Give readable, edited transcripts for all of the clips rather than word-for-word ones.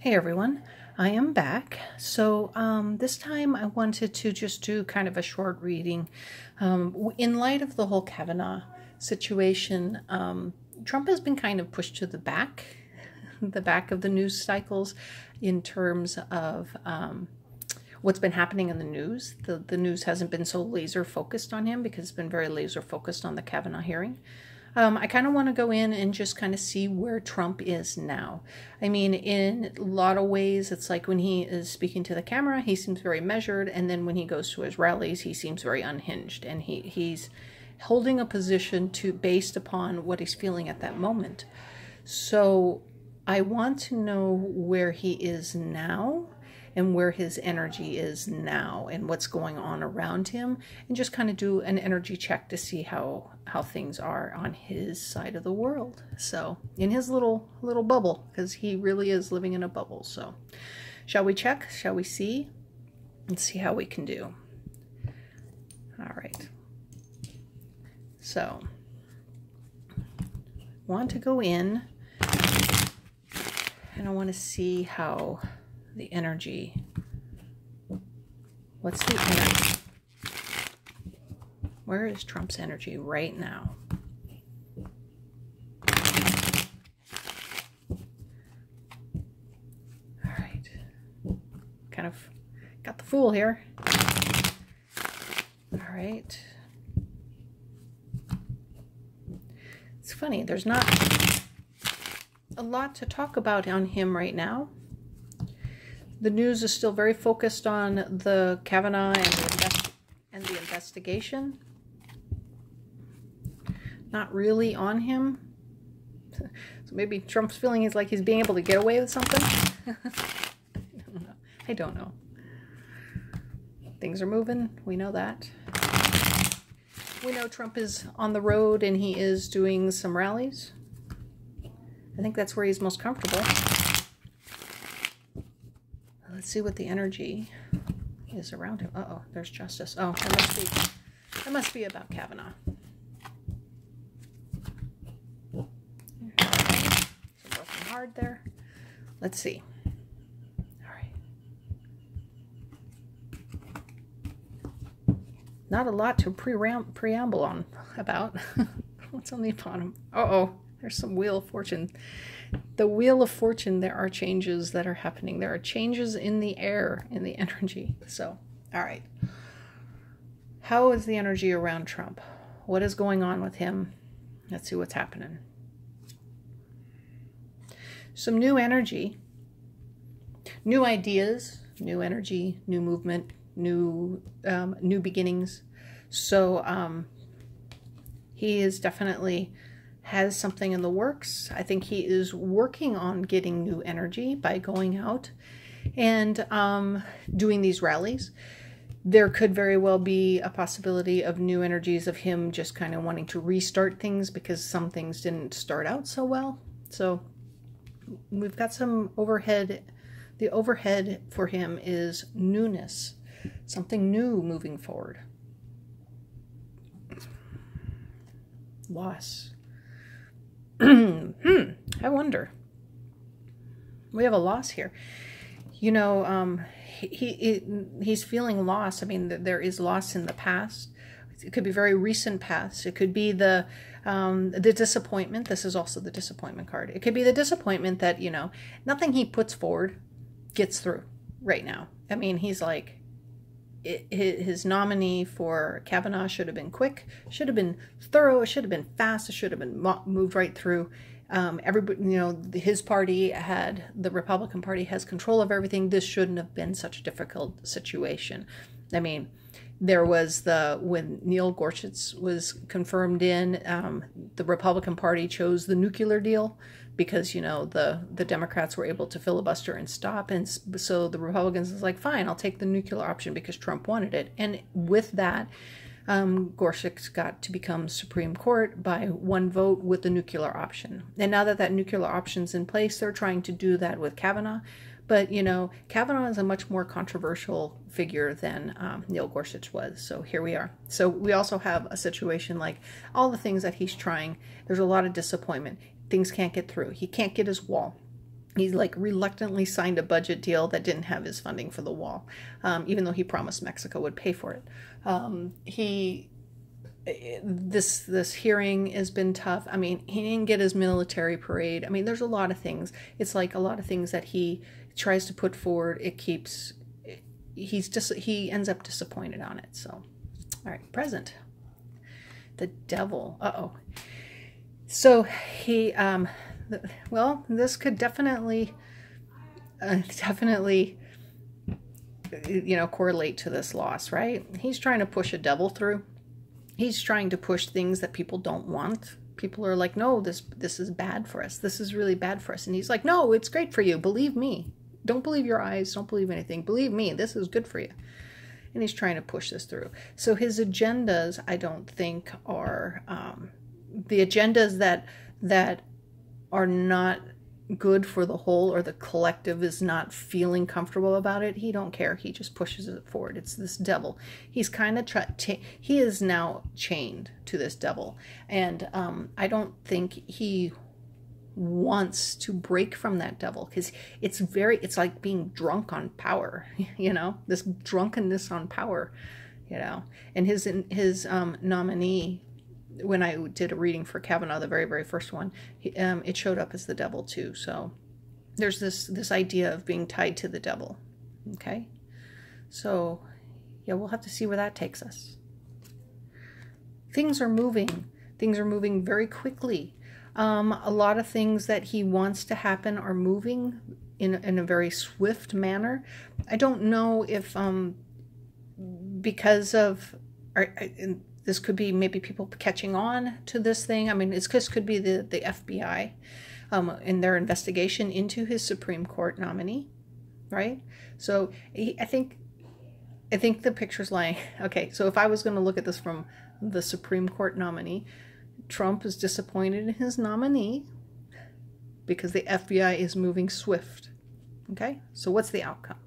Hey everyone, I am back. So this time I wanted to just do kind of a short reading. In light of the whole Kavanaugh situation, Trump has been kind of pushed to the back of the news cycles in terms of what's been happening in the news. The news hasn't been so laser focused on him because it's been very laser focused on the Kavanaugh hearing. I kind of want to go in and just kind of see where Trump is now. I mean, in a lot of ways, it's like when he is speaking to the camera, he seems very measured. And then when he goes to his rallies, he seems very unhinged. And he's holding a position based upon what he's feeling at that moment. So I want to know where he is now and where his energy is now and what's going on around him, and just kind of do an energy check to see how things are on his side of the world. So in his little bubble, because he really is living in a bubble. So shall we check? Shall we see? And see how we can do. All right. So want to go in and I want to see how the energy, what's the energy? Where is Trump's energy right now? All right. Kind of got the Fool here. All right. It's funny, there's not a lot to talk about on him right now. The news is still very focused on the Kavanaugh and the investigation. Not really on him. So maybe Trump's feeling is like he's being able to get away with something. I don't know. Things are moving. We know that. We know Trump is on the road and he is doing some rallies. I think that's where he's most comfortable. Let's see what the energy is around him. Uh-oh, there's justice. Oh, that must be about Kavanaugh. So working hard there. Let's see. All right. Not a lot to preamble on about. What's on the bottom? Uh-oh, there's some Wheel of Fortune. The Wheel of Fortune, there are changes that are happening. There are changes in the air, in the energy. So, all right. How is the energy around Trump? What is going on with him? Let's see what's happening. Some new energy, new ideas, new energy, new movement, new beginnings. So he is definitely has something in the works. I think he is working on getting new energy by going out and doing these rallies. There could very well be a possibility of new energies of him just kind of wanting to restart things because some things didn't start out so well. So we've got some overhead. The overhead for him is newness, something new moving forward. Loss. I wonder. We have a loss here. You know, he's feeling loss. I mean, there is loss in the past. It could be very recent past. It could be the disappointment. This is also the disappointment card. It could be the disappointment that, you know, nothing he puts forward gets through right now. I mean, he's like, his nominee for Kavanaugh should have been quick, should have been thorough, it should have been fast, it should have been moved right through. Everybody, you know, his party the Republican Party has control of everything. This shouldn't have been such a difficult situation. I mean, there was when Neil Gorsuch was confirmed in, the Republican Party chose the nuclear deal because, you know, the Democrats were able to filibuster and stop. And so the Republicans was like, fine, I'll take the nuclear option because Trump wanted it. And with that, Gorsuch got to become Supreme Court by one vote with the nuclear option. And now that nuclear option's in place, they're trying to do that with Kavanaugh. But, you know, Kavanaugh is a much more controversial figure than Neil Gorsuch was. So here we are. So we also have a situation like all the things that he's trying. There's a lot of disappointment. Things can't get through. He can't get his wall. He like reluctantly signed a budget deal that didn't have his funding for the wall, even though he promised Mexico would pay for it. This hearing has been tough. I mean, he didn't get his military parade. I mean, there's a lot of things. It's like a lot of things that he tries to put forward. He ends up disappointed on it. So, all right, present. The devil. Uh-oh. So he, well, this could definitely, correlate to this loss, right? He's trying to push a devil through. He's trying to push things that people don't want. People are like, no, this is bad for us. This is really bad for us. And he's like, no, it's great for you. Believe me. Don't believe your eyes. Don't believe anything. Believe me. This is good for you. And he's trying to push this through. So his agendas, I don't think, are the agendas that are not good for the whole, or the collective is not feeling comfortable about it. He don't care. He just pushes it forward. It's this devil. He's kind of he is now chained to this devil, and I don't think he wants to break from that devil, because it's like being drunk on power, this drunkenness on power, and his nominee, when I did a reading for Kavanaugh, the very, very first one, it showed up as the devil too. So there's this idea of being tied to the devil. Okay. So yeah, we'll have to see where that takes us. Things are moving. Things are moving very quickly. A lot of things that he wants to happen are moving in a very swift manner. I don't know if because of this could be maybe people catching on to this thing. I mean, this could be the FBI in their investigation into his Supreme Court nominee, right? So I think the picture's lying. Okay, so if I was going to look at this from the Supreme Court nominee, Trump is disappointed in his nominee because the FBI is moving swift. Okay, so what's the outcome?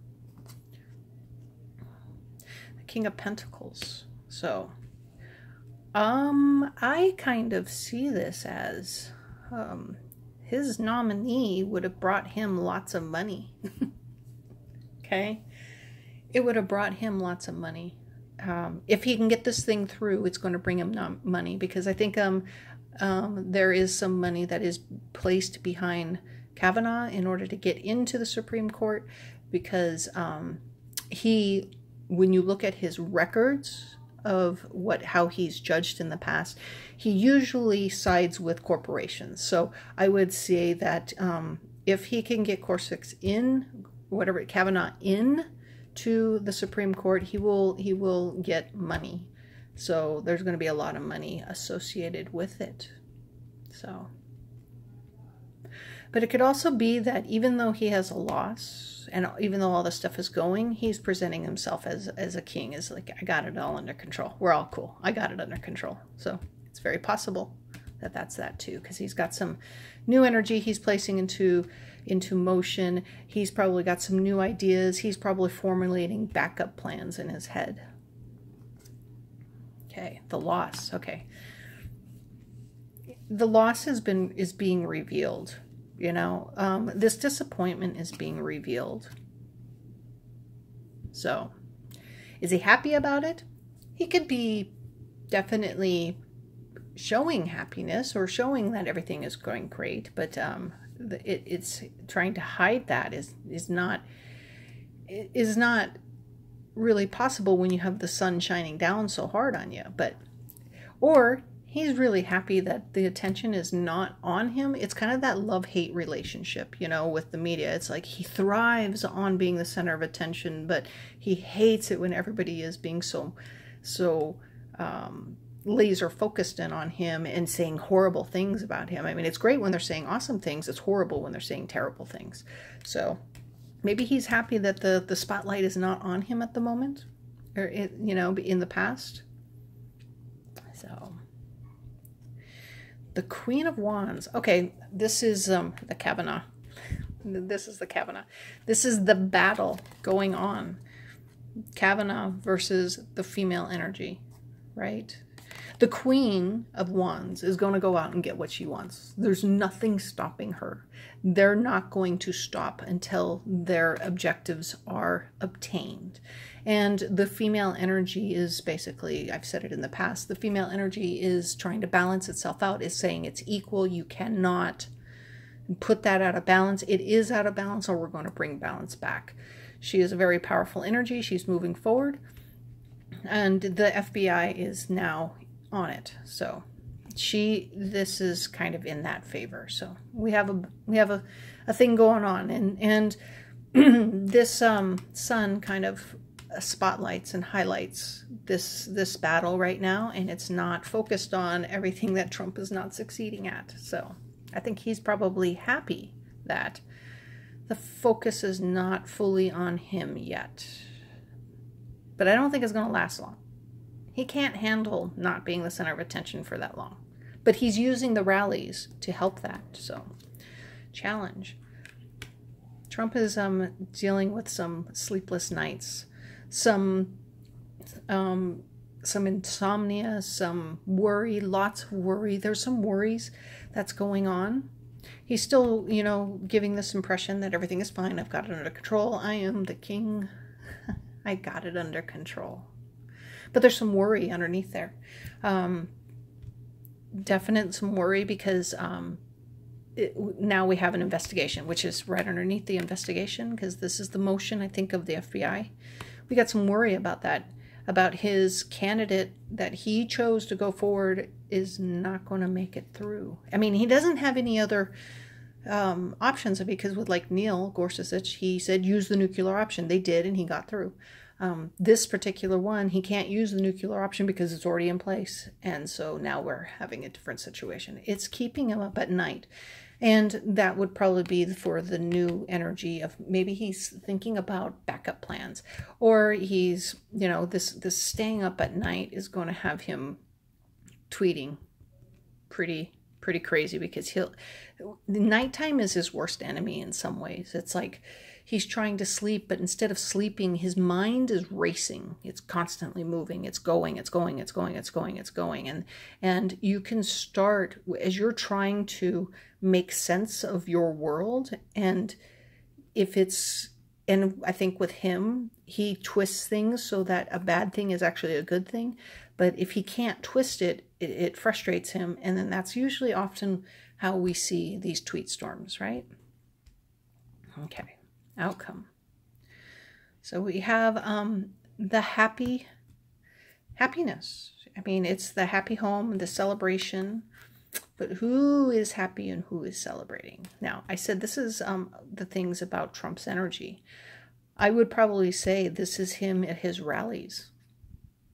The King of Pentacles. So I kind of see this as his nominee would have brought him lots of money. Okay, it would have brought him lots of money. If he can get this thing through, it's going to bring him money, because I think there is some money that is placed behind Kavanaugh in order to get into the Supreme Court, because when you look at his records of how he's judged in the past, he usually sides with corporations. So I would say that if he can get Kavanaugh in to the Supreme Court, he will get money. So there's going to be a lot of money associated with it. So, but it could also be that even though he has a loss, and even though all this stuff is going, he's presenting himself as a king, as like, I got it all under control. We're all cool. I got it under control. So it's very possible that that's that too, because he's got some new energy he's placing into motion. He's probably got some new ideas. He's probably formulating backup plans in his head. Okay, the loss. Okay, the loss is being revealed. This disappointment is being revealed. So, is he happy about it? He could be definitely showing happiness or showing that everything is going great, but it's trying to hide that is not really possible when you have the sun shining down so hard on you. Or he's really happy that the attention is not on him. It's kind of that love-hate relationship, with the media. It's like he thrives on being the center of attention, but he hates it when everybody is being so laser focused in on him and saying horrible things about him. I mean, it's great when they're saying awesome things. It's horrible when they're saying terrible things. So maybe he's happy that the spotlight is not on him at the moment, or in the past. So the Queen of Wands. Okay, this is the Kavanaugh. This is the Kavanaugh. This is the battle going on. Kavanaugh versus the female energy, right? The Queen of Wands is going to go out and get what she wants. There's nothing stopping her. They're not going to stop until their objectives are obtained. And the female energy is basically, I've said it in the past, the female energy is trying to balance itself out, is saying it's equal. You cannot put that out of balance. It is out of balance, or we're going to bring balance back. She is a very powerful energy. She's moving forward. And the FBI is now on it. So this is kind of in that favor. So we have a thing going on, and this sun kind of spotlights and highlights this battle right now, and it's not focused on everything that Trump is not succeeding at. So I think he's probably happy that the focus is not fully on him yet. But I don't think it's going to last long. He can't handle not being the center of attention for that long. But he's using the rallies to help that. So, challenge. Trump is dealing with some sleepless nights, some insomnia, some worry, lots of worry. There's some worries that's going on. He's still, giving this impression that everything is fine. I've got it under control. I am the king. I got it under control. But there's some worry underneath there. Definite some worry because now we have an investigation, which is right underneath the investigation, because this is the motion, I think, of the FBI. We got some worry about that, about his candidate that he chose to go forward is not going to make it through. I mean, he doesn't have any other options, because with like Neil Gorsuch, he said use the nuclear option. They did, and he got through. This particular one, he can't use the nuclear option because it's already in place. And so now we're having a different situation. It's keeping him up at night. And that would probably be for the new energy of maybe he's thinking about backup plans, or he's, this staying up at night is going to have him tweeting pretty crazy, because nighttime is his worst enemy in some ways. It's like he's trying to sleep, but instead of sleeping, his mind is racing. It's constantly moving. It's going. And you can start, as you're trying to make sense of your world, and I think with him, he twists things so that a bad thing is actually a good thing. But if he can't twist it, it frustrates him. And then that's usually often how we see these tweet storms, right? Okay. Outcome. So we have the happiness. I mean, it's the happy home, the celebration, but who is happy and who is celebrating? Now, I said this is the things about Trump's energy. I would probably say this is him at his rallies.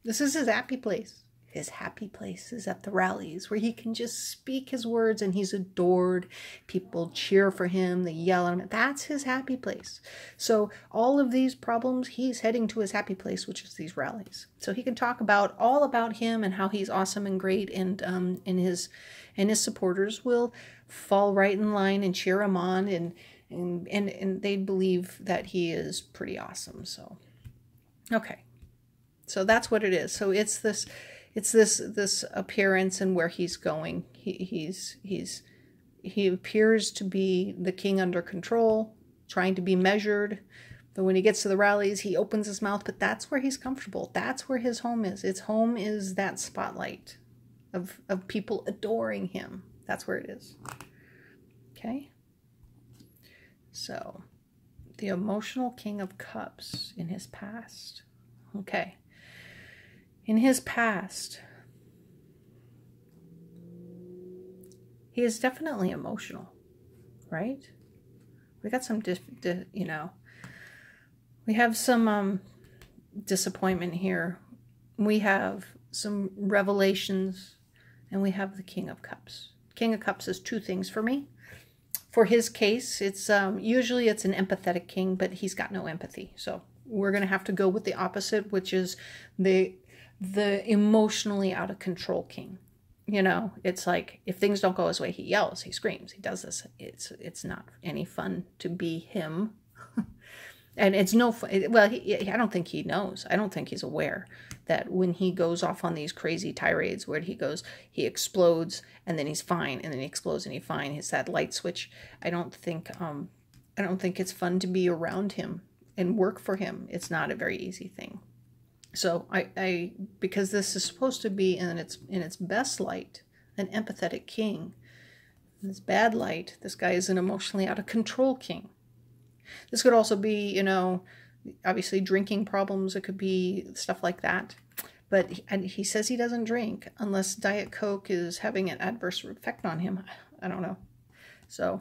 This is his happy place. His happy place is at the rallies, where he can just speak his words and he's adored. People cheer for him. They yell at him. That's his happy place. So all of these problems, he's heading to his happy place, which is these rallies. So he can talk all about him and how he's awesome and great, and his supporters will fall right in line and cheer him on, and they believe that he is pretty awesome. So, okay. So that's what it is. So it's this appearance and where he's going. He appears to be the king under control, trying to be measured. But when he gets to the rallies, he opens his mouth. But that's where he's comfortable. That's where his home is. His home is that spotlight of people adoring him. That's where it is. Okay. So the emotional King of Cups in his past. Okay. In his past, he is definitely emotional, right? We got some, we have some disappointment here. We have some revelations, and we have the King of Cups. King of Cups is two things for me. For his case, it's usually it's an empathetic king, but he's got no empathy. So we're going to have to go with the opposite, which is the emotionally out of control king. It's like if things don't go his way, he yells, he screams, he does this. It's not any fun to be him. And it's no fun. Well, I don't think he knows. I don't think he's aware that when he goes off on these crazy tirades where he explodes and then he's fine, and then he explodes and he's fine. It's that light switch. I don't think it's fun to be around him and work for him. It's not a very easy thing. So I because this is supposed to be in its best light, an empathetic king. In this bad light, this guy is an emotionally out of control king. This could also be, obviously drinking problems. It could be stuff like that. But he says he doesn't drink unless Diet Coke is having an adverse effect on him. I don't know. So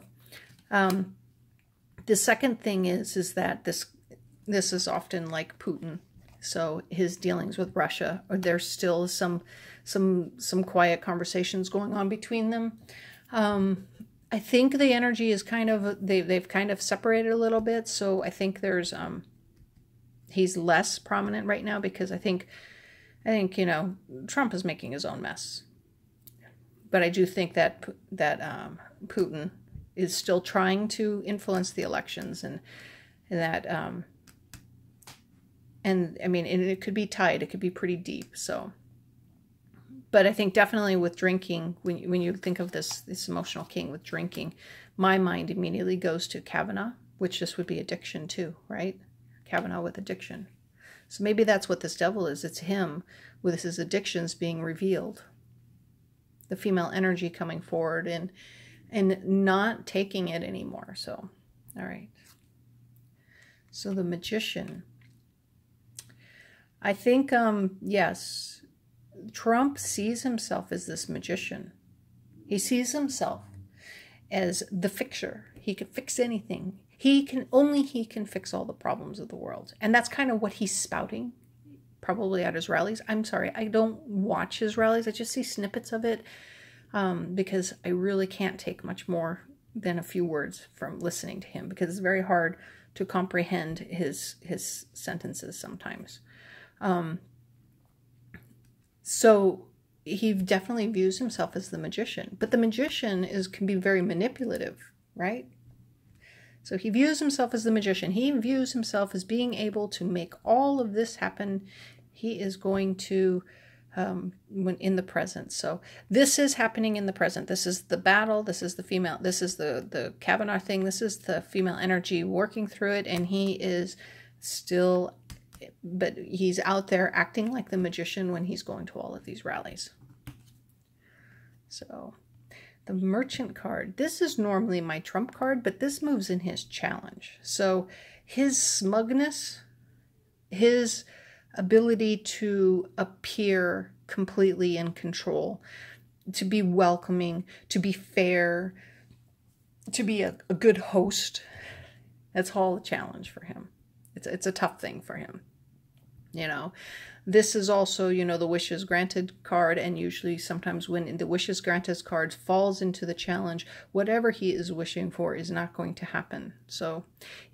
the second thing is that this is often like Putin. So his dealings with Russia, or there's still some quiet conversations going on between them. I think the energy is kind of, they've kind of separated a little bit. So I think there's, he's less prominent right now because I think, Trump is making his own mess. But I do think that Putin is still trying to influence the elections, and that, and I mean, it could be tied, it could be pretty deep. So, but I think definitely with drinking, when you think of this emotional king with drinking, my mind immediately goes to Kavanaugh, which this would be addiction too, right? Kavanaugh with addiction. So maybe that's what this devil is. It's him with his addictions being revealed. The female energy coming forward and not taking it anymore. So, all right. So the magician. I think, yes, Trump sees himself as this magician. He sees himself as the fixer. He can fix anything. Only he can fix all the problems of the world. And that's kind of what he's spouting, probably at his rallies. I'm sorry, I don't watch his rallies. I just see snippets of it because I really can't take much more than a few words from listening to him, because it's very hard to comprehend his sentences sometimes. So he definitely views himself as the magician, but the magician can be very manipulative, right? So he views himself as the magician. He views himself as being able to make all of this happen. He is going to, when in the present. So this is happening in the present. This is the battle. This is the female. This is the Kavanaugh thing. This is the female energy working through it. And he is still, but he's out there acting like the magician when he's going to all of these rallies. So the merchant card. This is normally my trump card, but this moves in his challenge. So his smugness, his ability to appear completely in control, to be welcoming, to be fair, to be a good host, that's all a challenge for him. It's a tough thing for him. This is also, the wishes granted card, and usually sometimes when the wishes granted card falls into the challenge, whatever he is wishing for is not going to happen. So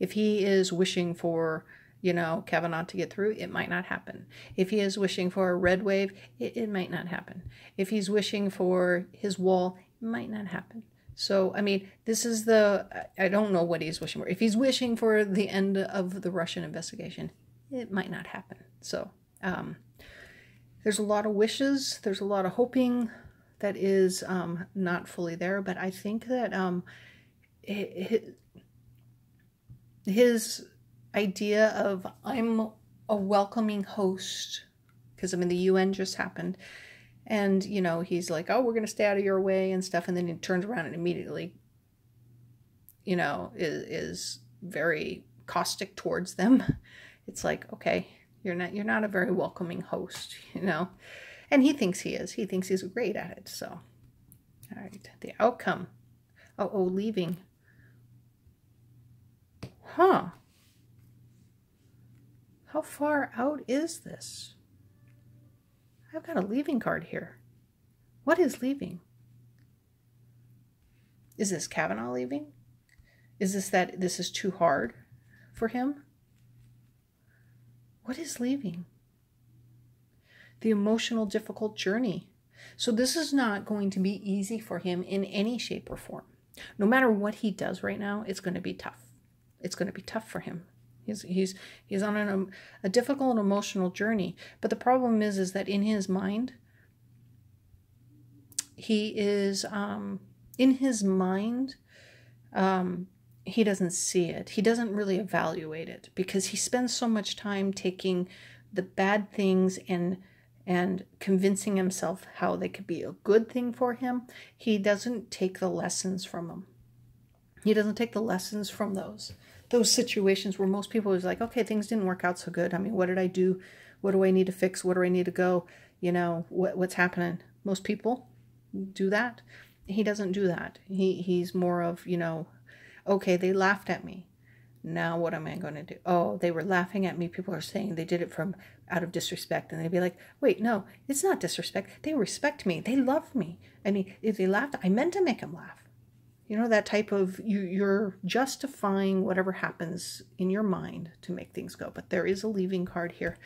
if he is wishing for, Kavanaugh to get through, it might not happen. If he is wishing for a red wave, it might not happen. If he's wishing for his wall, it might not happen. So, I mean, this is I don't know what he's wishing for. If he's wishing for the end of the Russian investigation, it might not happen. So, there's a lot of wishes. There's a lot of hoping that is not fully there. But I think that his idea of I'm a welcoming host, because the UN just happened. And, he's like, oh, we're going to stay out of your way and stuff. And then he turns around and immediately, is very caustic towards them. It's like, okay, you're not a very welcoming host, and he thinks he is. He thinks he's great at it. So, all right, the outcome. Oh, leaving. Huh. How far out is this? I've got a leaving card here. What is leaving? Is this Kavanaugh leaving? Is this that this is too hard for him? What is leaving? The emotional, difficult journey. So this is not going to be easy for him in any shape or form. No matter what he does right now, it's going to be tough. It's going to be tough for him. He's on a difficult emotional journey. But the problem is that in his mind, he doesn't see it. He doesn't really evaluate it because he spends so much time taking the bad things and convincing himself how they could be a good thing for him. He doesn't take the lessons from them. He doesn't take the lessons from those situations where most people is like, okay, things didn't work out so good. I mean, what did I do? What do I need to fix? Where do I need to go? You know, what's happening? Most people do that. He doesn't do that. He's more of, you know, okay, they laughed at me. Now what am I going to do? Oh, they were laughing at me. People are saying they did it from out of disrespect. And they'd be like, wait, no, it's not disrespect. They respect me. They love me. I mean, if they laughed, I meant to make them laugh. You know, that type of, you're justifying whatever happens in your mind to make things go. But there is a leaving card here.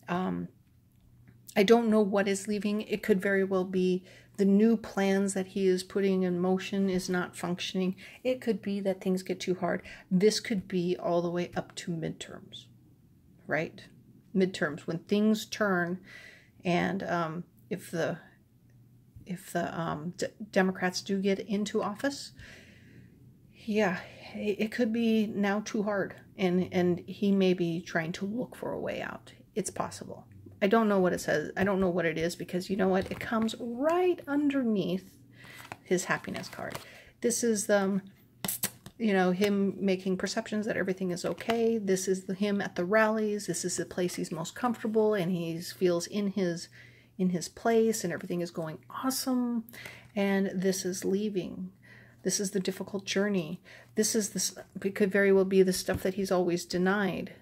I don't know what is leaving. It could very well be the new plans that he is putting in motion is not functioning. It could be that things get too hard. This could be all the way up to midterms, right? Midterms, when things turn, and if the Democrats do get into office, yeah, it could be now too hard, and he may be trying to look for a way out. It's possible. I don't know what it says. I don't know what it is, because you know what? It comes right underneath his happiness card. This is you know, him making perceptions that everything is okay. This is him at the rallies. This is the place he's most comfortable, and he feels in his place, and everything is going awesome. And this is leaving. This is the difficult journey. This is this. It could very well be the stuff that he's always denied.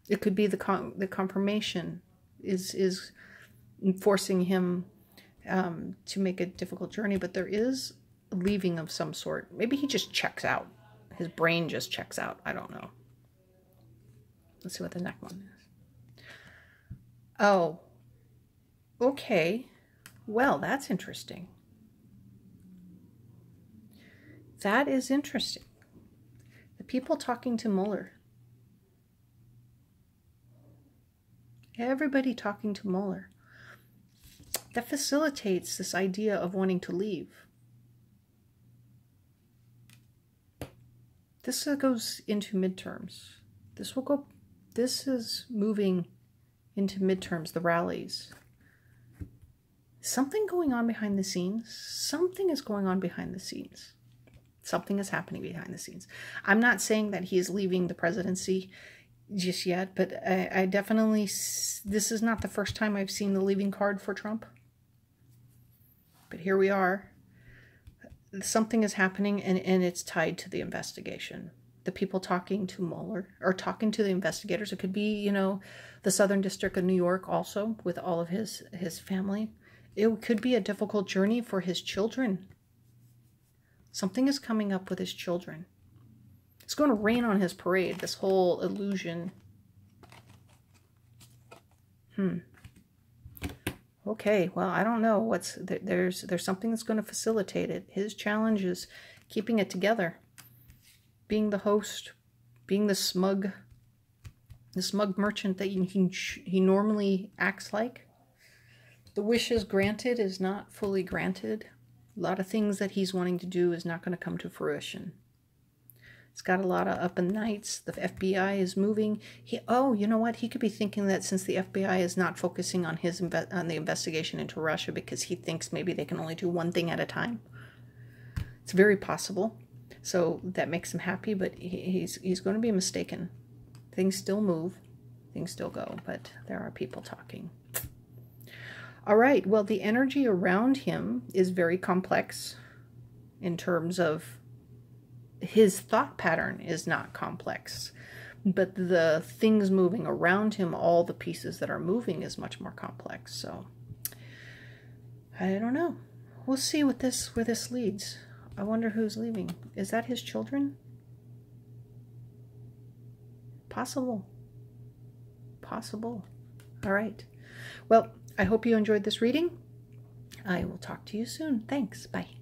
It could be the confirmation is forcing him to make a difficult journey, but there is a leaving of some sort. Maybe he just checks out. His brain just checks out. I don't know. Let's see what the next one is. Oh, okay. Well, that's interesting. That is interesting. The people talking to Mueller. Everybody talking to Mueller. That facilitates this idea of wanting to leave. This goes into midterms. This is moving into midterms, the rallies. Something going on behind the scenes. Something is going on behind the scenes. Something is happening behind the scenes. I'm not saying that he is leaving the presidency just yet, but I definitely, this is not the first time I've seen the leaving card for Trump. But here we are. Something is happening, and it's tied to the investigation. The people talking to Mueller, or talking to the investigators. It could be, you know, the Southern District of New York also, with all of his family. It could be a difficult journey for his children. Something is coming up with his children. It's going to rain on his parade, this whole illusion. Okay, well, I don't know. There's something that's going to facilitate it. His challenge is keeping it together. Being the host, being the smug merchant that he normally acts like. The wishes granted is not fully granted. A lot of things that he's wanting to do is not going to come to fruition. It's got a lot of up and nights. The FBI is moving. Oh, you know what? He could be thinking that since the FBI is not focusing on on the investigation into Russia, because he thinks maybe they can only do one thing at a time. It's very possible. So that makes him happy, but he's going to be mistaken. Things still move. Things still go, but there are people talking. All right. Well, the energy around him is very complex in terms of his thought pattern is not complex, but the things moving around him, all the pieces that are moving, is much more complex. So I don't know. We'll see where this leads. I wonder who's leaving. Is that his children? Possible. Possible. All right. Well, I hope you enjoyed this reading. I will talk to you soon. Thanks. Bye.